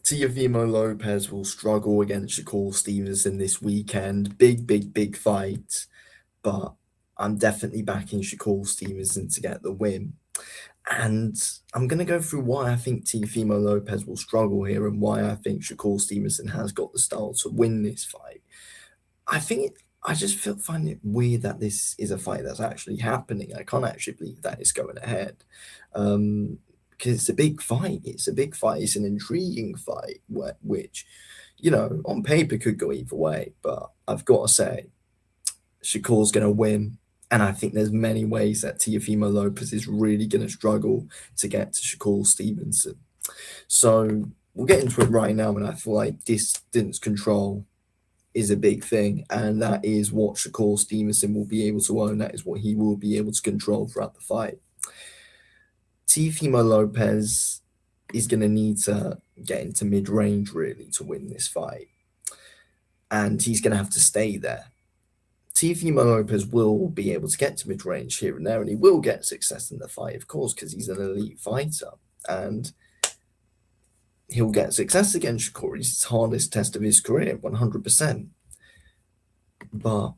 Teofimo Lopez will struggle against Shakur Stevenson this weekend. Big fight, but I'm definitely backing Shakur Stevenson to get the win. And I'm going to go through why I think Teofimo Lopez will struggle here and why I think Shakur Stevenson has got the style to win this fight. I just find it weird that this is a fight that's actually happening. I can't actually believe that it's going ahead. Because it's a big fight. It's a big fight. It's an intriguing fight, which, on paper could go either way. But I've got to say, Shakur's going to win. And I think there's many ways that Teofimo Lopez is really going to struggle to get to Shakur Stevenson. So we'll get into it right now. And I feel like distance control is a big thing. And that is what Shakur Stevenson will be able to own. That is what he will be able to control throughout the fight. Teofimo Lopez is going to need to get into mid-range, really, to win this fight. And he's going to have to stay there. Teofimo Lopez will be able to get to mid-range here and there, and he will get success in the fight, of course, because he's an elite fighter. And he'll get success against Shakur. It's his hardest test of his career, 100%. But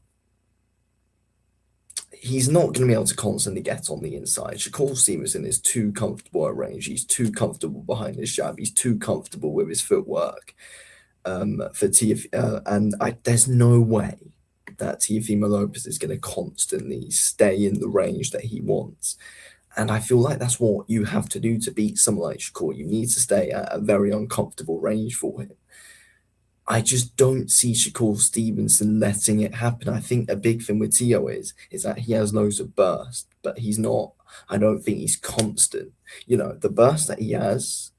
he's not going to be able to constantly get on the inside. Shakur Stevenson is too comfortable at range. He's too comfortable behind his jab. He's too comfortable with his footwork. There's no way that Teofimo Lopez is going to constantly stay in the range that he wants. And I feel like that's what you have to do to beat someone like Shakur. You need to stay at a very uncomfortable range for him. I just don't see Shakur Stevenson letting it happen. I think a big thing with Teo is that he has loads of burst, but he's not, I don't think he's constant. The burst that he has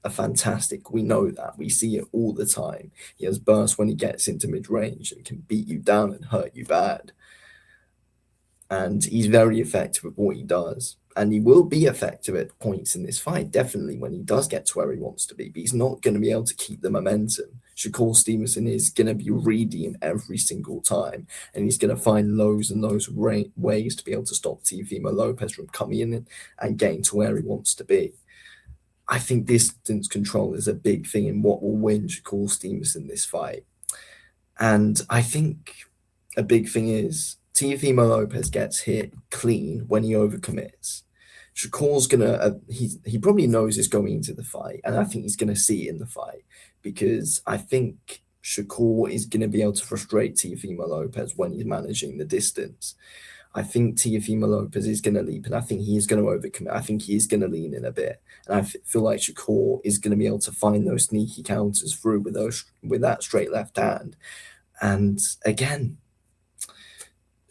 are fantastic. We know that. We see it all the time. He has burst when he gets into mid-range and can beat you down and hurt you bad. And he's very effective at what he does. And he will be effective at points in this fight, definitely, when he does get to where he wants to be. But he's not going to be able to keep the momentum. Shakur Stevenson is going to be reading every single time. And he's going to find loads and loads of ways to be able to stop Teofimo Lopez from coming in and getting to where he wants to be. I think distance control is a big thing in what will win Shakur Stevenson this fight. And I think a big thing is Teofimo Lopez gets hit clean when he overcommits. Shakur's gonna he probably knows it's going into the fight, and I think he's gonna see it in the fight because I think Shakur is gonna be able to frustrate Teofimo Lopez when he's managing the distance. I think Teofimo Lopez is going to leap, and I think he is going to overcommit. I think he is going to lean in a bit, and I feel like Shakur is going to be able to find those sneaky counters through with that straight left hand. And again,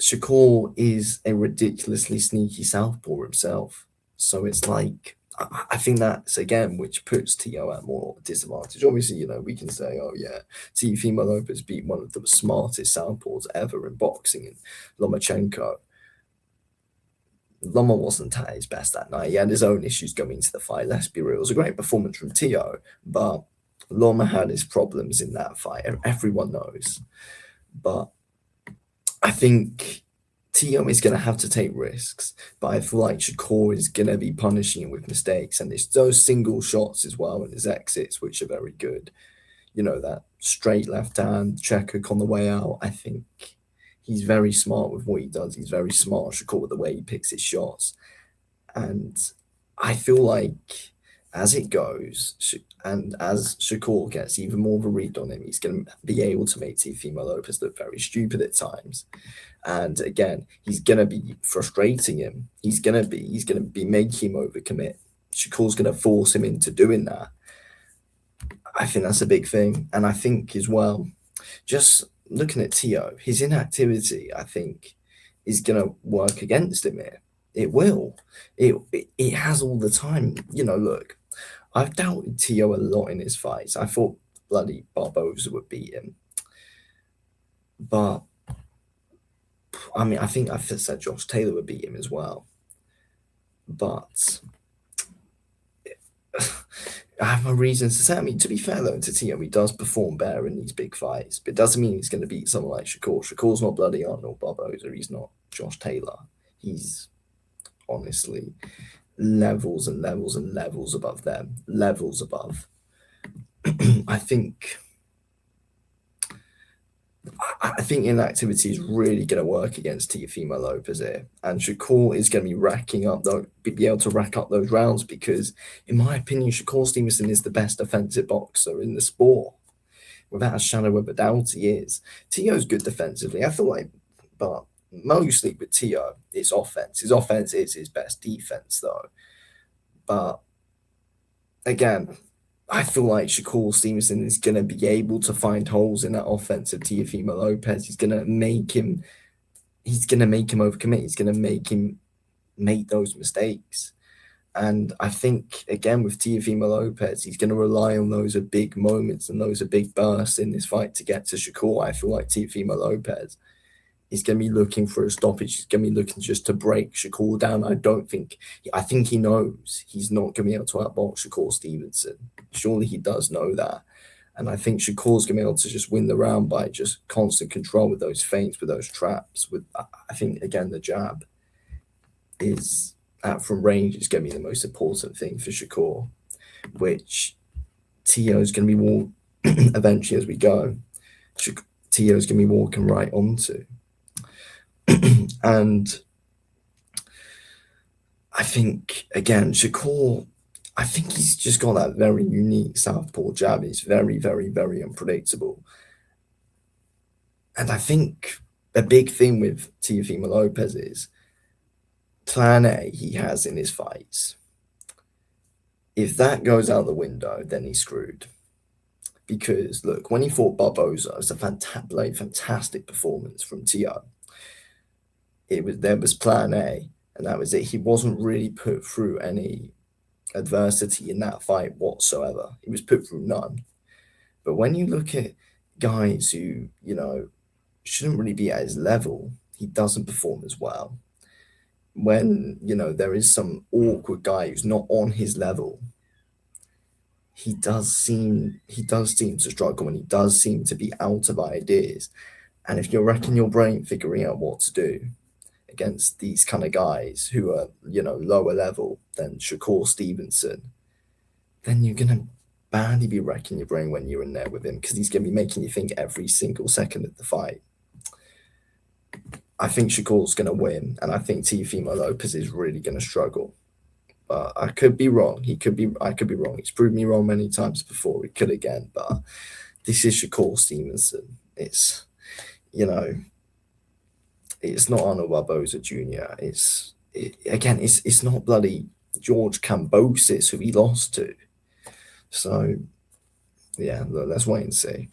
Shakur is a ridiculously sneaky southpaw himself, so it's like I think that's again which puts Teo at more disadvantage. Obviously, we can say, oh yeah, Teofimo Lopez beat one of the smartest southpaws ever in boxing, in Lomachenko. Loma wasn't at his best that night. He had his own issues going into the fight. Let's be real. It was a great performance from Teo, but Loma had his problems in that fight. Everyone knows. But I think Teo is going to have to take risks, but I feel like Shakur is going to be punishing him with mistakes. And it's those single shots as well and his exits, which are very good. That straight left hand, check hook on the way out. I think he's very smart with what he does. He's very smart, Shakur, with the way he picks his shots. And I feel like as it goes, and as Shakur gets even more of a read on him, he's going to be able to make Teofimo Lopez look very stupid at times. And again, he's going to be frustrating him. He's going to be making him overcommit. Shakur's going to force him into doing that. I think that's a big thing. And I think as well, just looking at Teo, his inactivity, I think, is going to work against him here. It will. It has all the time. Look, I've doubted Teo a lot in his fights. I thought bloody Barboza would beat him. But, I think I said Josh Taylor would beat him as well. But I have my reasons to say. To be fair though, to Teo, he does perform better in these big fights, but it doesn't mean he's going to beat someone like Shakur. Shakur's not bloody Arnold Barboza. He's not Josh Taylor. He's honestly levels and levels and levels above them. Levels above. I think I think inactivity is really going to work against Teofimo Lopez here, and Shakur is going to be racking up be able to rack up those rounds because, in my opinion, Shakur Stevenson is the best defensive boxer in the sport, without a shadow of a doubt. He is. Tio's good defensively. I feel like, but mostly with Tio, it's offense. His offense is his best defense, though. But again, I feel like Shakur Stevenson is going to be able to find holes in that offense of Teofimo Lopez. He's going to make him. He's going to make him overcommit. He's going to make him make those mistakes. And I think again with Teofimo Lopez, he's going to rely on those big moments and those big bursts in this fight to get to Shakur. I feel like Teofimo Lopez is going to be looking for a stoppage. He's going to be looking just to break Shakur down. I think he knows he's not going to be able to outbox Shakur Stevenson. Surely he does know that. And I think Shakur's going to be able to just win the round by just constant control with those feints, with those traps. I think, again, the jab is from range is going to be the most important thing for Shakur, which Tio is going to be more eventually as we go. Tio is going to be walking right onto. And I think, again, Shakur, I think he's just got that very unique southpaw jab. It's very, very, very unpredictable. And I think a big thing with Teofimo Lopez is plan A he has in his fights. If that goes out the window, then he's screwed. Because look, when he fought Barboza, it was a fantastic performance from Tio. There was plan A, and that was it. He wasn't really put through any adversity in that fight whatsoever. He was put through none. But when you look at guys who, shouldn't really be at his level, he doesn't perform as well. When, there is some awkward guy who's not on his level, he does seem to struggle, and he does seem to be out of ideas. And if you're racking your brain figuring out what to do against these kind of guys who are, lower level than Shakur Stevenson, then you're going to badly be racking your brain when you're in there with him, because he's going to be making you think every single second of the fight. I think Shakur's going to win, and I think Teofimo Lopez is really going to struggle. But I could be wrong. I could be wrong. He's proved me wrong many times before. He could again, but this is Shakur Stevenson. It's, it's not Arnold Barboza Jr. It's not bloody George Kambosos who he lost to. So, yeah, look, let's wait and see.